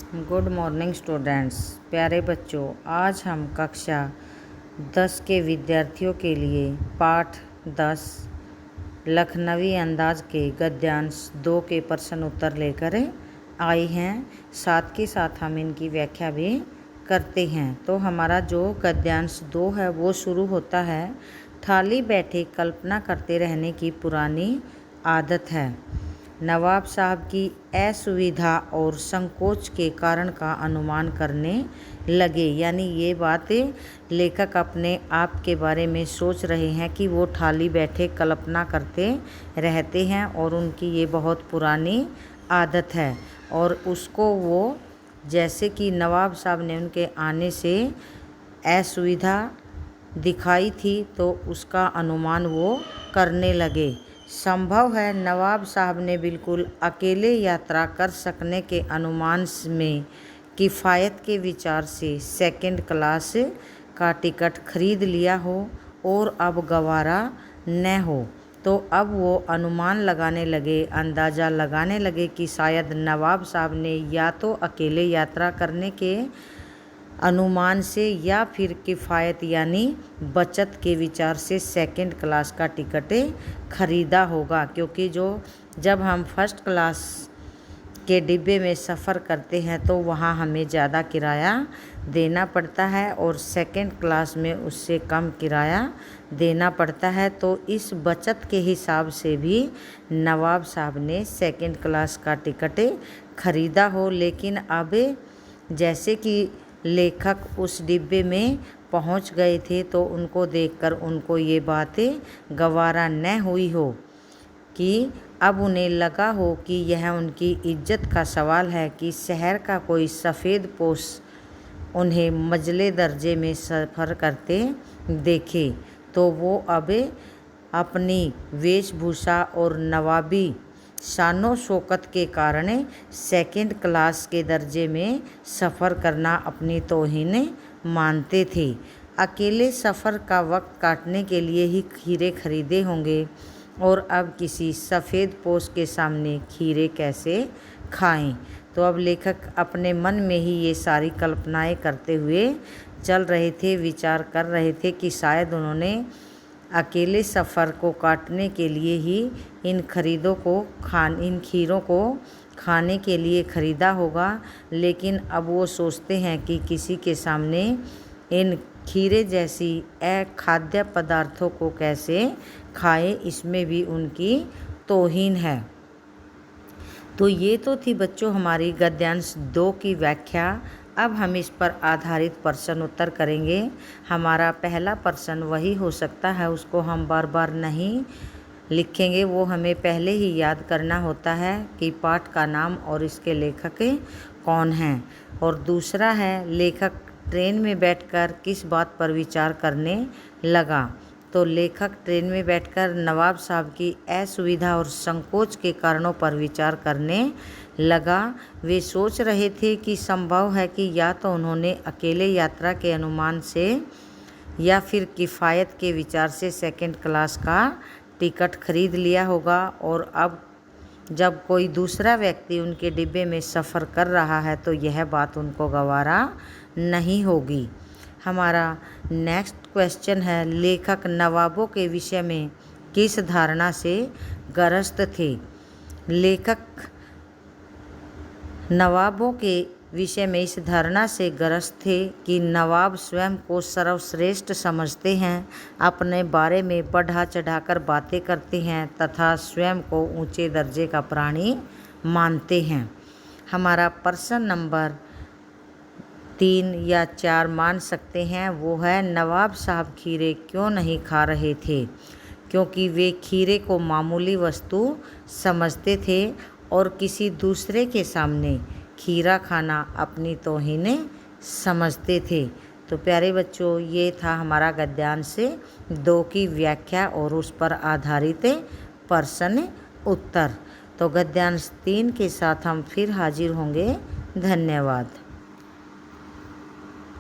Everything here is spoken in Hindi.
Good morning students. प्यारे बच्चों, आज हम कक्षा 10 के विद्यार्थियों के लिए पाठ 10 लखनवी अंदाज के गद्यांश 2 के प्रश्न उत्तर लेकर आए हैं। साथ के साथ हम इनकी व्याख्या भी करते हैं। तो हमारा जो गद्यांश 2 है वो शुरू होता है, थाली बैठे कल्पना करते रहने की पुरानी आदत है। नवाब साहब की असुविधा और संकोच के कारण का अनुमान करने लगे। यानी ये बात लेखक अपने आप के बारे में सोच रहे हैं कि वो थाली बैठे कल्पना करते रहते हैं और उनकी ये बहुत पुरानी आदत है। और उसको वो जैसे कि नवाब साहब ने उनके आने से असुविधा दिखाई थी तो उसका अनुमान वो करने लगे। संभव है नवाब साहब ने बिल्कुल अकेले यात्रा कर सकने के अनुमान में किफ़ायत के विचार से सेकंड क्लास का टिकट खरीद लिया हो और अब गवारा न हो। तो अब वो अनुमान लगाने लगे, अंदाज़ा लगाने लगे कि शायद नवाब साहब ने या तो अकेले यात्रा करने के अनुमान से या फिर किफ़ायत यानी बचत के विचार से सेकंड क्लास का टिकट खरीदा होगा। क्योंकि जब हम फर्स्ट क्लास के डिब्बे में सफ़र करते हैं तो वहाँ हमें ज़्यादा किराया देना पड़ता है और सेकंड क्लास में उससे कम किराया देना पड़ता है। तो इस बचत के हिसाब से भी नवाब साहब ने सेकंड क्लास का टिकट खरीदा हो। लेकिन अब जैसे कि लेखक उस डिब्बे में पहुंच गए थे तो उनको देखकर उनको ये बातें गवारा न हुई हो कि अब उन्हें लगा हो कि यह उनकी इज्जत का सवाल है कि शहर का कोई सफ़ेद पोश उन्हें मजले दर्जे में सफ़र करते देखे। तो वो अब अपनी वेशभूषा और नवाबी शानो शौकत के कारण सेकंड क्लास के दर्जे में सफ़र करना अपनी तौहीन मानते थे। अकेले सफ़र का वक्त काटने के लिए ही खीरे खरीदे होंगे और अब किसी सफ़ेद पोश के सामने खीरे कैसे खाएं। तो अब लेखक अपने मन में ही ये सारी कल्पनाएं करते हुए चल रहे थे, विचार कर रहे थे कि शायद उन्होंने अकेले सफ़र को काटने के लिए ही इन खीरों को खाने के लिए ख़रीदा होगा। लेकिन अब वो सोचते हैं कि किसी के सामने इन खीरे जैसी अखाद्य पदार्थों को कैसे खाएं, इसमें भी उनकी तौहीन है। तो ये तो थी बच्चों हमारी गद्यांश 2 की व्याख्या। अब हम इस पर आधारित प्रश्न उत्तर करेंगे। हमारा पहला प्रश्न वही हो सकता है, उसको हम बार बार नहीं लिखेंगे, वो हमें पहले ही याद करना होता है कि पाठ का नाम और इसके लेखक कौन हैं। और दूसरा है लेखक ट्रेन में बैठकर किस बात पर विचार करने लगा। तो लेखक ट्रेन में बैठकर नवाब साहब की असुविधा और संकोच के कारणों पर विचार करने लगा। वे सोच रहे थे कि संभव है कि या तो उन्होंने अकेले यात्रा के अनुमान से या फिर किफ़ायत के विचार से सेकंड क्लास का टिकट खरीद लिया होगा और अब जब कोई दूसरा व्यक्ति उनके डिब्बे में सफ़र कर रहा है तो यह बात उनको गवारा नहीं होगी। हमारा नेक्स्ट क्वेश्चन है, लेखक नवाबों के विषय में किस धारणा से ग्रस्त थे। लेखक नवाबों के विषय में इस धारणा से ग्रस्त थे कि नवाब स्वयं को सर्वश्रेष्ठ समझते हैं, अपने बारे में बढ़ा चढ़ाकर बातें करते हैं तथा स्वयं को ऊंचे दर्जे का प्राणी मानते हैं। हमारा प्रश्न नंबर 3 या 4 मान सकते हैं, वो है नवाब साहब खीरे क्यों नहीं खा रहे थे। क्योंकि वे खीरे को मामूली वस्तु समझते थे और किसी दूसरे के सामने खीरा खाना अपनी तौहीन समझते थे। तो प्यारे बच्चों, ये था हमारा गद्यांश 2 की व्याख्या और उस पर आधारित प्रश्न उत्तर। तो गद्यांश 3 के साथ हम फिर हाजिर होंगे। धन्यवाद।